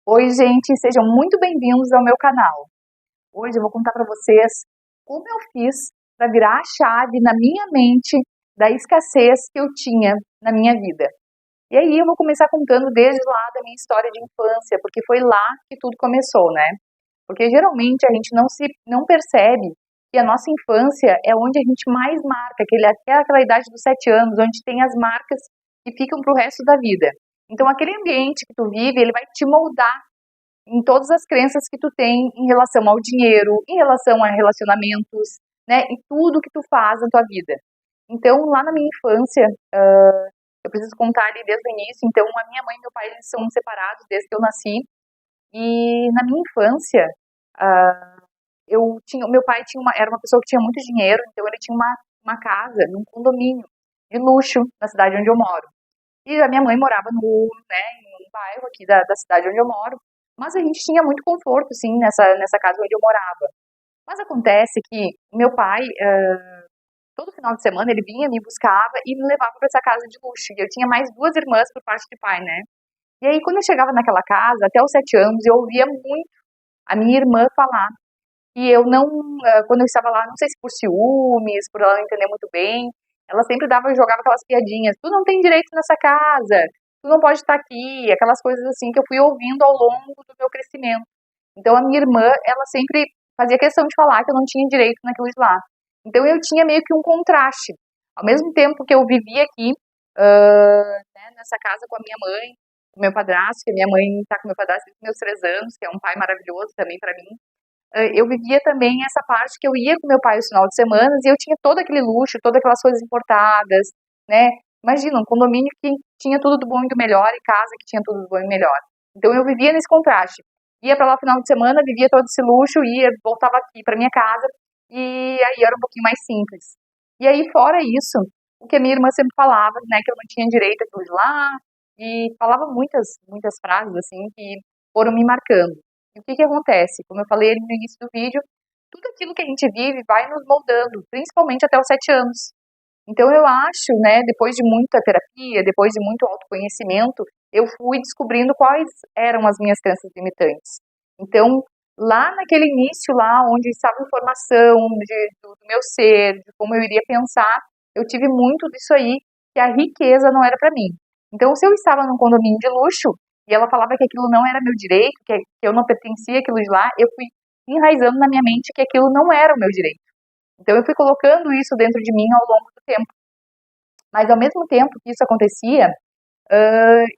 Oi, gente, sejam muito bem-vindos ao meu canal. Hoje eu vou contar para vocês como eu fiz para virar a chave na minha mente da escassez que eu tinha na minha vida. E aí eu vou começar contando desde lá da minha história de infância, porque foi lá que tudo começou, né? Porque geralmente a gente não percebe que a nossa infância é onde a gente mais marca, aquela idade dos 7 anos, onde tem as marcas que ficam para o resto da vida. Então aquele ambiente que tu vive, ele vai te moldar em todas as crenças que tu tem em relação ao dinheiro, em relação a relacionamentos, né, e tudo que tu faz na tua vida. Então, lá na minha infância, eu preciso contar ali desde o início, então a minha mãe e meu pai, eles são separados desde que eu nasci, e na minha infância, meu pai era uma pessoa que tinha muito dinheiro, então ele tinha uma casa num condomínio de luxo na cidade onde eu moro. E a minha mãe morava em um bairro aqui da cidade onde eu moro, mas a gente tinha muito conforto, sim, nessa casa onde eu morava. Mas acontece que meu pai, todo final de semana, ele vinha, me buscava e me levava para essa casa de luxo. E eu tinha mais duas irmãs por parte de pai, né? E aí, quando eu chegava naquela casa, até os 7 anos, eu ouvia muito a minha irmã falar. E eu não, quando eu estava lá, não sei se por ciúmes, por ela não entender muito bem, ela sempre jogava aquelas piadinhas, tu não tem direito nessa casa, tu não pode estar aqui, aquelas coisas assim que eu fui ouvindo ao longo do meu crescimento. Então a minha irmã, ela sempre fazia questão de falar que eu não tinha direito naquilo de lá. Então eu tinha meio que um contraste. Ao mesmo tempo que eu vivia aqui, né, nessa casa com a minha mãe, com meu padrasto, que a minha mãe está com meu padrasto desde meus 3 anos, que é um pai maravilhoso também para mim. Eu vivia também essa parte que eu ia com meu pai no final de semana e eu tinha todo aquele luxo, todas aquelas coisas importadas, né? Imagina, um condomínio que tinha tudo do bom e do melhor e casa que tinha tudo do bom e do melhor. Então eu vivia nesse contraste. Ia para lá no final de semana, vivia todo esse luxo, voltava aqui para minha casa e aí era um pouquinho mais simples. E aí, fora isso, o que a minha irmã sempre falava, né, que eu não tinha direito àquilo de lá, e falava muitas frases assim que foram me marcando. E o que acontece? Como eu falei ali no início do vídeo, tudo aquilo que a gente vive vai nos moldando, principalmente até os 7 anos. Então eu acho, né, depois de muita terapia, depois de muito autoconhecimento, eu fui descobrindo quais eram as minhas crenças limitantes. Então, lá naquele início, lá onde estava a informação do meu ser, de como eu iria pensar, eu tive muito disso aí, que a riqueza não era para mim. Então, se eu estava num condomínio de luxo, e ela falava que aquilo não era meu direito, que eu não pertencia àquilo de lá, eu fui enraizando na minha mente que aquilo não era o meu direito. Então eu fui colocando isso dentro de mim ao longo do tempo. Mas ao mesmo tempo que isso acontecia,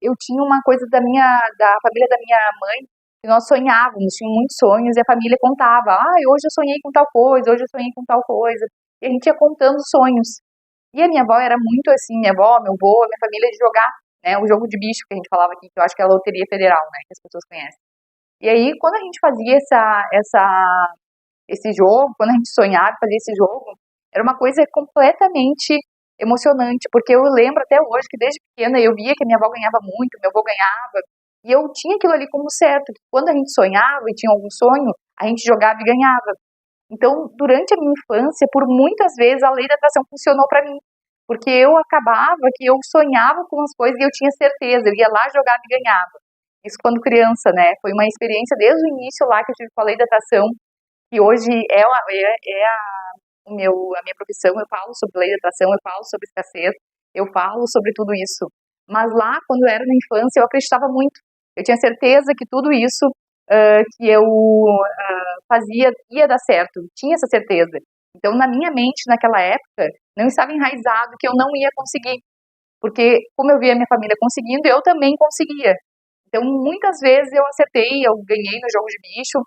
eu tinha uma coisa da família da minha mãe, que nós sonhávamos, tinha muitos sonhos, e a família contava, hoje eu sonhei com tal coisa, hoje eu sonhei com tal coisa. E a gente ia contando sonhos. E a minha avó era muito assim, minha avó, meu avô, minha família de jogar, né, o jogo de bicho que a gente falava aqui, que eu acho que é a Loteria Federal, né, que as pessoas conhecem. E aí, quando a gente fazia esse jogo, quando a gente sonhava em fazer esse jogo, era uma coisa completamente emocionante, porque eu lembro até hoje que desde pequena eu via que a minha avó ganhava muito, meu avô ganhava, e eu tinha aquilo ali como certo, que quando a gente sonhava e tinha algum sonho, a gente jogava e ganhava. Então, durante a minha infância, por muitas vezes a lei da atração funcionou para mim, porque eu acabava que eu sonhava com as coisas e eu tinha certeza, eu ia lá, jogava e ganhava. Isso quando criança, né? Foi uma experiência desde o início lá que eu tive com a lei da atração, que hoje a minha profissão. Eu falo sobre lei de atração, eu falo sobre escassez, eu falo sobre tudo isso. Mas lá, quando eu era na infância, eu acreditava muito. Eu tinha certeza que tudo isso que eu fazia ia dar certo. Tinha essa certeza. Então, na minha mente, naquela época, não estava enraizado que eu não ia conseguir. Porque, como eu via a minha família conseguindo, eu também conseguia. Então, muitas vezes eu acertei, eu ganhei no jogo de bicho,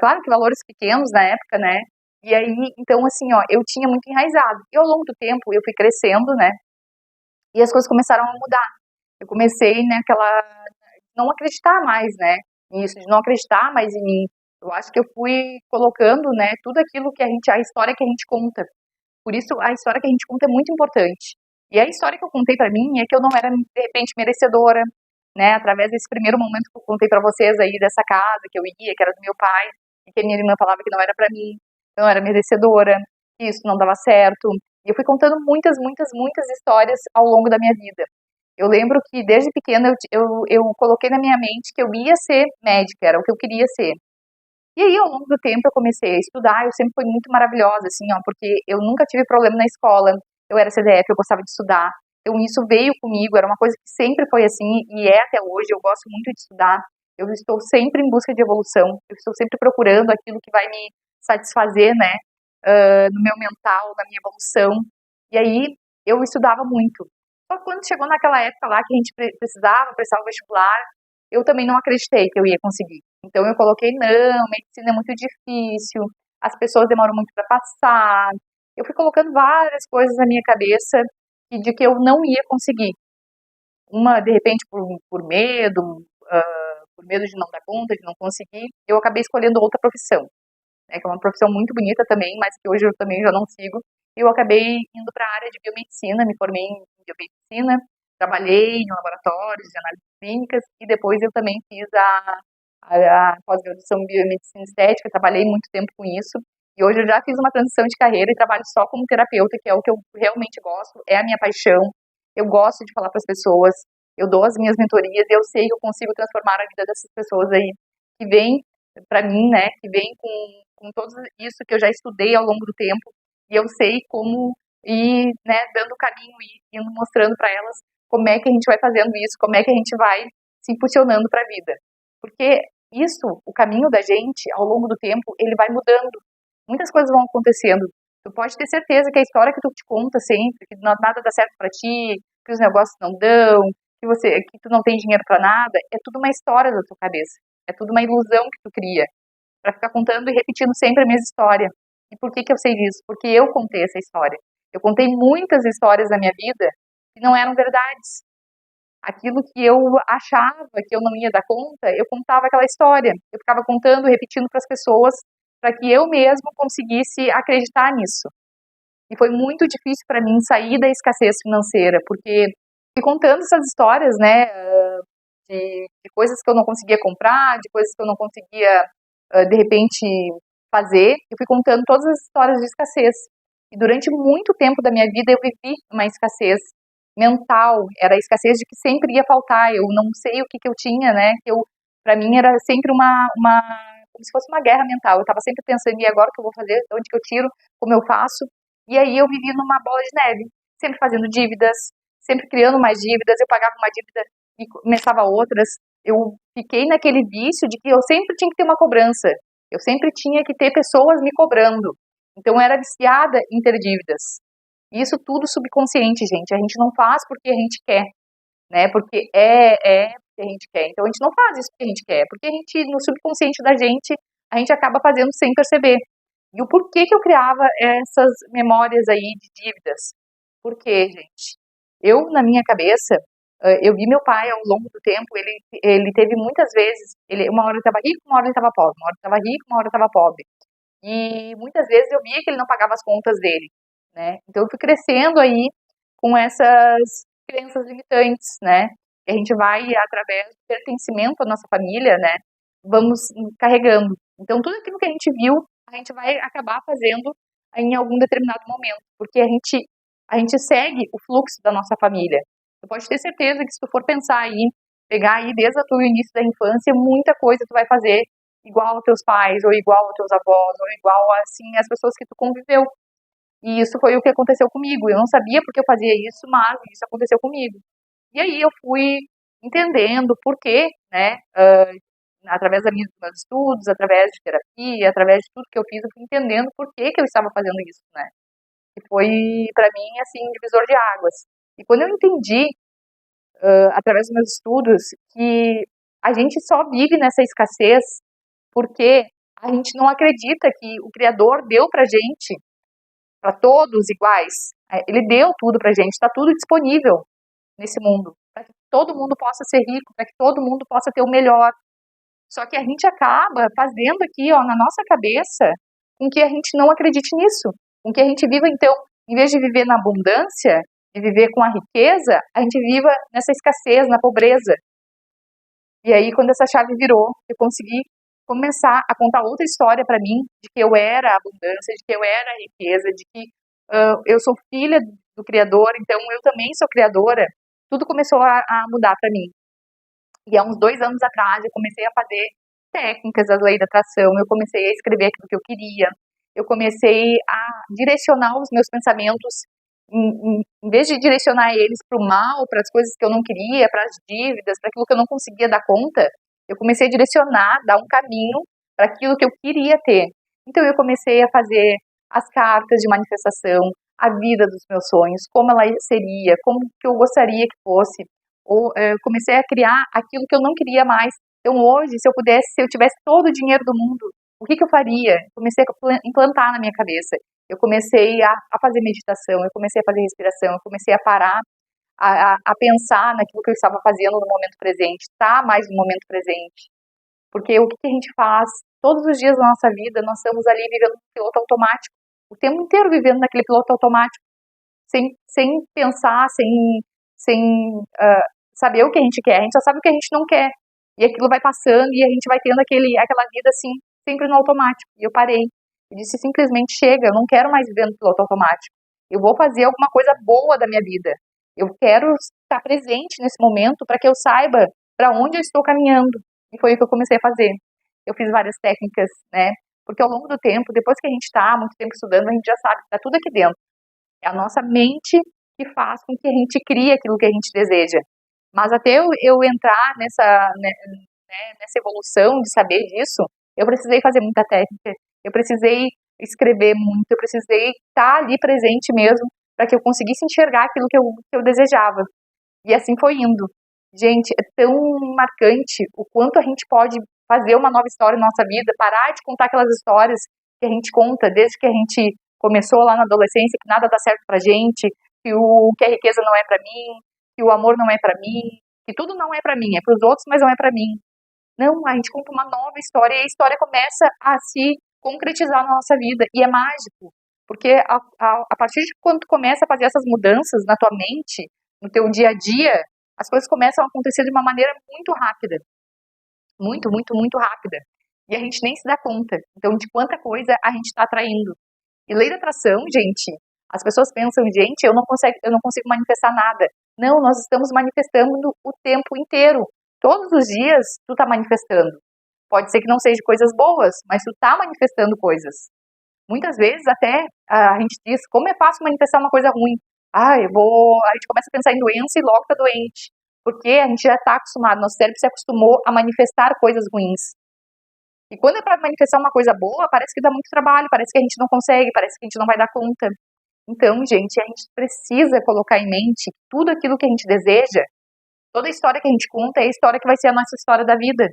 claro que valores pequenos na época, né? E aí, então, assim, ó, eu tinha muito enraizado. E ao longo do tempo eu fui crescendo, né? E as coisas começaram a mudar. Eu comecei naquela, não acreditar mais, né? Nisso, de não acreditar mais em mim. Eu acho que eu fui colocando, né, tudo aquilo que a história que a gente conta. Por isso, a história que a gente conta é muito importante. E a história que eu contei pra mim é que eu não era, de repente, merecedora, né? Através desse primeiro momento que eu contei pra vocês aí, dessa casa que eu ia, que era do meu pai, e que a minha irmã falava que não era pra mim, que eu não era merecedora, que isso não dava certo. E eu fui contando muitas histórias ao longo da minha vida. Eu lembro que desde pequena eu coloquei na minha mente que eu ia ser médica, era o que eu queria ser. E aí, ao longo do tempo, eu comecei a estudar, eu sempre fui muito maravilhosa, assim, ó, porque eu nunca tive problema na escola, eu era CDF, eu gostava de estudar, então isso veio comigo, era uma coisa que sempre foi assim, e é até hoje, eu gosto muito de estudar, eu estou sempre em busca de evolução, eu estou sempre procurando aquilo que vai me satisfazer, né, no meu mental, na minha evolução, e aí eu estudava muito. Só que quando chegou naquela época lá que a gente precisava prestar o vestibular, eu também não acreditei que eu ia conseguir. Então eu coloquei, não, medicina é muito difícil, as pessoas demoram muito para passar. Eu fui colocando várias coisas na minha cabeça de que eu não ia conseguir. Uma, de repente, por medo de não dar conta, de não conseguir, eu acabei escolhendo outra profissão, né, que é uma profissão muito bonita também, mas que hoje eu também já não sigo. Eu acabei indo para a área de biomedicina, me formei em biomedicina, trabalhei em laboratórios de análises clínicas e depois eu também fiz a pós-graduação em biomedicina estética, trabalhei muito tempo com isso. E hoje eu já fiz uma transição de carreira e trabalho só como terapeuta, que é o que eu realmente gosto, é a minha paixão. Eu gosto de falar para as pessoas, eu dou as minhas mentorias e eu sei que eu consigo transformar a vida dessas pessoas aí que vêm para mim, né, que vêm com tudo isso que eu já estudei ao longo do tempo e eu sei como ir, né, dando o caminho e indo mostrando para elas como é que a gente vai fazendo isso, como é que a gente vai se impulsionando para a vida. Porque isso, o caminho da gente, ao longo do tempo, ele vai mudando. Muitas coisas vão acontecendo. Tu pode ter certeza que a história que tu te conta sempre, que nada dá certo para ti, que os negócios não dão, que tu não tem dinheiro para nada, é tudo uma história da tua cabeça. É tudo uma ilusão que tu cria para ficar contando e repetindo sempre a mesma história. E por que eu sei disso? Porque eu contei essa história. Eu contei muitas histórias da minha vida que não eram verdades. Aquilo que eu achava que eu não ia dar conta, eu contava aquela história. Eu ficava contando, repetindo para as pessoas, para que eu mesmo conseguisse acreditar nisso. E foi muito difícil para mim sair da escassez financeira, porque fui contando essas histórias, né, de coisas que eu não conseguia comprar, de coisas que eu não conseguia, de repente, fazer. Eu fui contando todas as histórias de escassez. E durante muito tempo da minha vida eu vivi uma escassez mental, era a escassez de que sempre ia faltar, eu não sei o que eu tinha, né, para mim era sempre como se fosse uma guerra mental, eu estava sempre pensando, e agora o que eu vou fazer, onde que eu tiro, como eu faço, e aí eu vivi numa bola de neve, sempre fazendo dívidas, sempre criando mais dívidas, eu pagava uma dívida e começava outras, eu fiquei naquele vício de que eu sempre tinha que ter uma cobrança, eu sempre tinha que ter pessoas me cobrando, então eu era viciada em ter dívidas. Isso tudo subconsciente, gente. A gente não faz porque a gente quer, né? Porque é porque a gente quer. Então a gente não faz isso porque a gente quer, porque a gente, no subconsciente da gente, a gente acaba fazendo sem perceber. E o porquê que eu criava essas memórias aí de dívidas? Porque, gente, eu, na minha cabeça, eu vi meu pai ao longo do tempo, ele teve muitas vezes, uma hora ele estava rico, uma hora ele estava pobre, uma hora ele estava rico, uma hora ele estava pobre. E muitas vezes eu via que ele não pagava as contas dele, né? Então eu fui crescendo aí com essas crenças limitantes, né? Que a gente vai, através do pertencimento à nossa família, né? Vamos carregando. Então tudo aquilo que a gente viu, a gente vai acabar fazendo em algum determinado momento, porque a gente segue o fluxo da nossa família. Tu pode ter certeza que se tu for pensar aí, pegar aí desde o teu início da infância, muita coisa tu vai fazer igual aos teus pais, ou igual aos teus avós, ou igual, assim, as pessoas que tu conviveu. E isso foi o que aconteceu comigo. Eu não sabia porque eu fazia isso, mas isso aconteceu comigo. E aí eu fui entendendo por quê, né, através dos meus estudos, através de terapia, através de tudo que eu fiz, eu fui entendendo por que eu estava fazendo isso, né. E foi, para mim, assim, divisor de águas. E quando eu entendi, através dos meus estudos, que a gente só vive nessa escassez porque a gente não acredita que o Criador deu pra gente, para todos iguais. Ele deu tudo pra gente, está tudo disponível nesse mundo, para que todo mundo possa ser rico, para que todo mundo possa ter o melhor. Só que a gente acaba fazendo aqui, ó, na nossa cabeça, com que a gente não acredite nisso, com que a gente viva, então, em vez de viver na abundância, de viver com a riqueza, a gente viva nessa escassez, na pobreza. E aí, quando essa chave virou, eu consegui começar a contar outra história para mim, de que eu era a abundância, de que eu era a riqueza, de que eu sou filha do Criador, então eu também sou criadora. tudo começou a mudar para mim. E há uns 2 anos atrás eu comecei a fazer técnicas da lei da atração, eu comecei a escrever aquilo que eu queria, eu comecei a direcionar os meus pensamentos, em vez de direcionar eles para o mal, para as coisas que eu não queria, para as dívidas, para aquilo que eu não conseguia dar conta, eu comecei a direcionar, dar um caminho para aquilo que eu queria ter. Então eu comecei a fazer as cartas de manifestação, a vida dos meus sonhos, como ela seria, como que eu gostaria que fosse, ou eu comecei a criar aquilo que eu não queria mais. Então hoje, se eu tivesse todo o dinheiro do mundo, o que eu faria? Eu comecei a implantar na minha cabeça. Eu comecei a fazer meditação, eu comecei a fazer respiração, eu comecei a parar, a pensar naquilo que eu estava fazendo no momento presente, estar mais no momento presente. Porque o que a gente faz todos os dias da nossa vida, nós estamos ali vivendo no piloto automático, o tempo inteiro vivendo naquele piloto automático, sem pensar, sem saber o que a gente quer. A gente só sabe o que a gente não quer. E aquilo vai passando e a gente vai tendo aquela vida assim, sempre no automático. E eu parei. Eu disse simplesmente, chega, eu não quero mais viver no piloto automático. Eu vou fazer alguma coisa boa da minha vida. Eu quero estar presente nesse momento para que eu saiba para onde eu estou caminhando. E foi o que eu comecei a fazer. Eu fiz várias técnicas, né? Porque ao longo do tempo, depois que a gente está muito tempo estudando, a gente já sabe que está tudo aqui dentro. É a nossa mente que faz com que a gente crie aquilo que a gente deseja. Mas até eu entrar nessa evolução de saber disso, eu precisei fazer muita técnica, eu precisei escrever muito, eu precisei estar ali presente mesmo, para que eu conseguisse enxergar aquilo que eu desejava. E assim foi indo. Gente, é tão marcante o quanto a gente pode fazer uma nova história na nossa vida, parar de contar aquelas histórias que a gente conta desde que a gente começou lá na adolescência, que nada dá certo pra gente, que a riqueza não é pra mim, que o amor não é pra mim, que tudo não é pra mim, é pros outros, mas não é pra mim. Não, a gente conta uma nova história e a história começa a se concretizar na nossa vida. E é mágico, porque a partir de quando tu começa a fazer essas mudanças na tua mente, no teu dia a dia, as coisas começam a acontecer de uma maneira muito rápida. Muito, muito, muito rápida. E a gente nem se dá conta. Então, de quanta coisa a gente está atraindo. E lei da atração, gente, as pessoas pensam, gente, eu não consigo manifestar nada. Não, nós estamos manifestando o tempo inteiro. Todos os dias tu tá manifestando. Pode ser que não seja coisas boas, mas tu tá manifestando coisas. Muitas vezes até a gente diz, como é fácil manifestar uma coisa ruim. A gente começa a pensar em doença e logo tá doente. Porque a gente já tá acostumado, nosso cérebro se acostumou a manifestar coisas ruins. E quando é para manifestar uma coisa boa, parece que dá muito trabalho, parece que a gente não consegue, parece que a gente não vai dar conta. Então, gente, a gente precisa colocar em mente que tudo aquilo que a gente deseja, toda a história que a gente conta é a história que vai ser a nossa história da vida.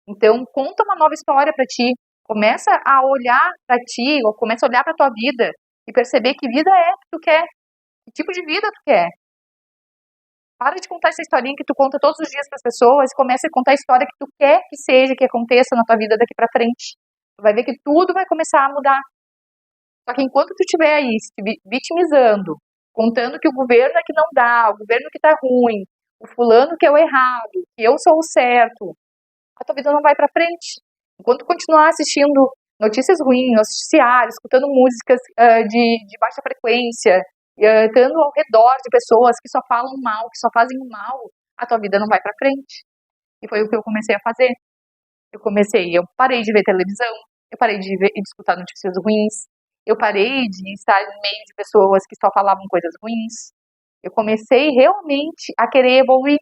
Então, conta uma nova história para ti. Começa a olhar para ti, ou começa a olhar para tua vida e perceber que vida é que tu quer, que tipo de vida tu quer. Para de contar essa historinha que tu conta todos os dias para as pessoas e começa a contar a história que tu quer que seja, que aconteça na tua vida daqui para frente. Tu vai ver que tudo vai começar a mudar. Só que enquanto tu estiver aí se vitimizando, contando que o governo é que não dá, o governo que tá ruim, o fulano que é o errado, que eu sou o certo, a tua vida não vai para frente. Enquanto tu continuar assistindo notícias ruins, noticiários, escutando músicas de baixa frequência, estando ao redor de pessoas que só falam mal, que só fazem mal, a tua vida não vai para frente. E foi o que eu comecei a fazer. Eu parei de ver televisão, eu parei de escutar notícias ruins, eu parei de estar no meio de pessoas que só falavam coisas ruins. Eu comecei realmente a querer evoluir.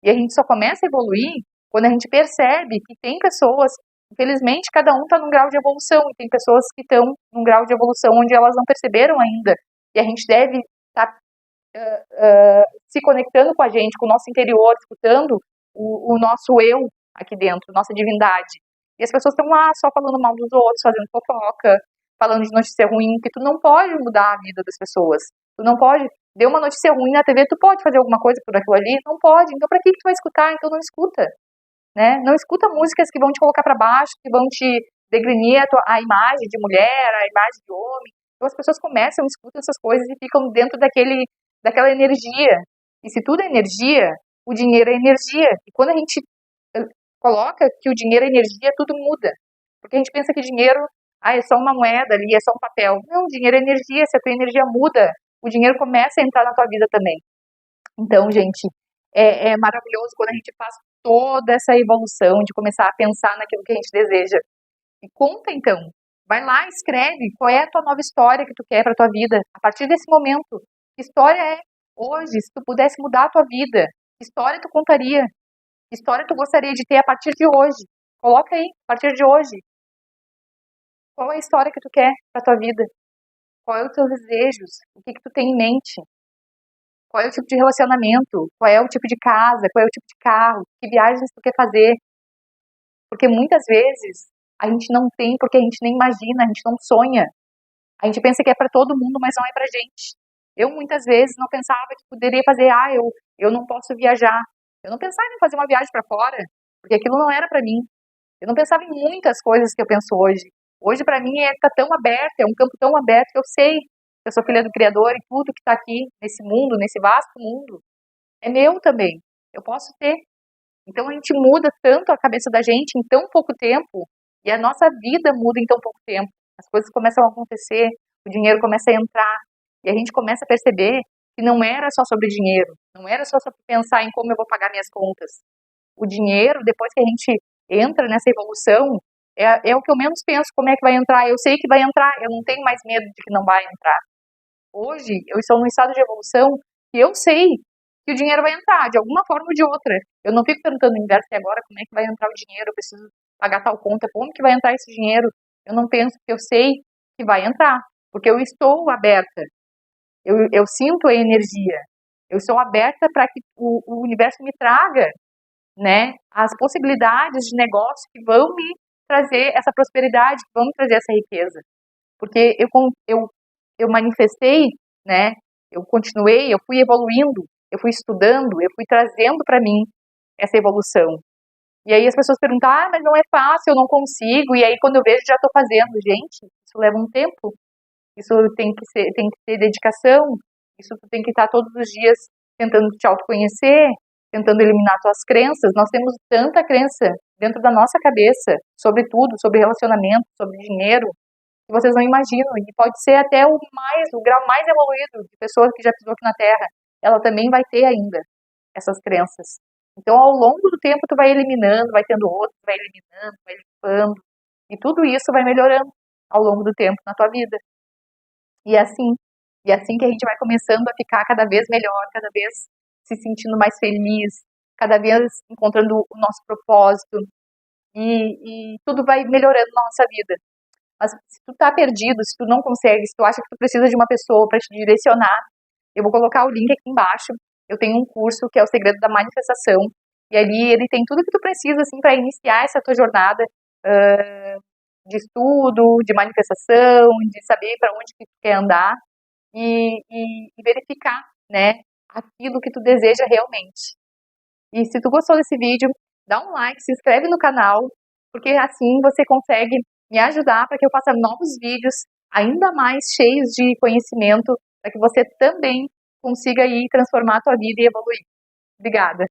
E a gente só começa a evoluir quando a gente percebe que tem pessoas, infelizmente, cada um está num grau de evolução, e tem pessoas que estão num grau de evolução onde elas não perceberam ainda. E a gente deve estar se conectando com a gente, com o nosso interior, escutando o nosso eu aqui dentro, nossa divindade. E as pessoas estão lá só falando mal dos outros, fazendo fofoca, falando de notícia ruim, que tu não pode mudar a vida das pessoas. Tu não pode. Deu uma notícia ruim na TV, tu pode fazer alguma coisa por aquilo ali? Não pode. Então, para que tu vai escutar? Então, não escuta. Né? Não escuta músicas que vão te colocar para baixo, que vão te degrenir a imagem de mulher, a imagem de homem. Então, as pessoas começam, escutam essas coisas e ficam dentro daquela energia. E se tudo é energia, o dinheiro é energia. E quando a gente coloca que o dinheiro é energia, tudo muda. Porque a gente pensa que dinheiro é só uma moeda ali, é só um papel. Não, dinheiro é energia. Se a tua energia muda, o dinheiro começa a entrar na tua vida também. Então, gente, é maravilhoso quando a gente faz toda essa evolução de começar a pensar naquilo que a gente deseja. E conta então, vai lá, escreve qual é a tua nova história que tu quer para tua vida. A partir desse momento, que história é hoje? Se tu pudesse mudar a tua vida, que história tu contaria? Que história tu gostaria de ter a partir de hoje? Coloca aí, a partir de hoje. Qual é a história que tu quer para tua vida? Qual é os teus desejos? O que tu tem em mente? Qual é o tipo de relacionamento? Qual é o tipo de casa? Qual é o tipo de carro? Que viagens tu quer fazer? Porque muitas vezes a gente não tem porque a gente nem imagina, a gente não sonha. A gente pensa que é para todo mundo, mas não é pra gente. Eu muitas vezes não pensava que poderia fazer, eu não posso viajar. Eu não pensava em fazer uma viagem para fora, porque aquilo não era para mim. Eu não pensava em muitas coisas que eu penso hoje. Hoje para mim tá tão aberto, é um campo tão aberto que eu sei que eu sou filha do Criador e tudo que está aqui nesse mundo, nesse vasto mundo, é meu também. Eu posso ter. Então a gente muda tanto a cabeça da gente em tão pouco tempo e a nossa vida muda em tão pouco tempo. As coisas começam a acontecer, o dinheiro começa a entrar e a gente começa a perceber que não era só sobre dinheiro, não era só sobre pensar em como eu vou pagar minhas contas. O dinheiro, depois que a gente entra nessa evolução, é o que eu menos penso como é que vai entrar. Eu sei que vai entrar, eu não tenho mais medo de que não vai entrar. Hoje, eu estou num estado de evolução que eu sei que o dinheiro vai entrar, de alguma forma ou de outra. Eu não fico perguntando no inverso agora como é que vai entrar o dinheiro, eu preciso pagar tal conta, como que vai entrar esse dinheiro? Eu não penso, porque eu sei que vai entrar, porque eu estou aberta, eu sinto a energia, eu estou aberta para que o universo me traga, né, as possibilidades de negócio que vão me trazer essa prosperidade, que vão me trazer essa riqueza. Porque eu manifestei, né, eu continuei, eu fui evoluindo, eu fui estudando, eu fui trazendo para mim essa evolução. E aí as pessoas perguntam, mas não é fácil, eu não consigo, e aí quando eu vejo já estou fazendo. Gente, isso leva um tempo, isso tem que ter dedicação, isso tu tem que estar todos os dias tentando te autoconhecer, tentando eliminar tuas crenças. Nós temos tanta crença dentro da nossa cabeça, sobre tudo, sobre relacionamento, sobre dinheiro, que vocês não imaginam, e pode ser até o grau mais evoluído de pessoa que já pisou aqui na Terra, ela também vai ter ainda essas crenças. Então, ao longo do tempo, tu vai eliminando, vai tendo outros, vai eliminando, vai limpando, e tudo isso vai melhorando ao longo do tempo na tua vida. E é assim, que a gente vai começando a ficar cada vez melhor, cada vez se sentindo mais feliz, cada vez encontrando o nosso propósito, e tudo vai melhorando na nossa vida. Mas se tu tá perdido, se tu não consegue, se tu acha que tu precisa de uma pessoa para te direcionar, eu vou colocar o link aqui embaixo. Eu tenho um curso que é o Segredo da Manifestação, e ali ele tem tudo que tu precisa assim para iniciar essa tua jornada de estudo, de manifestação, de saber para onde que tu quer andar e verificar, né, aquilo que tu deseja realmente. E se tu gostou desse vídeo, dá um like, se inscreve no canal, porque assim você consegue me ajudar para que eu faça novos vídeos ainda mais cheios de conhecimento, para que você também consiga aí transformar a tua vida e evoluir. Obrigada!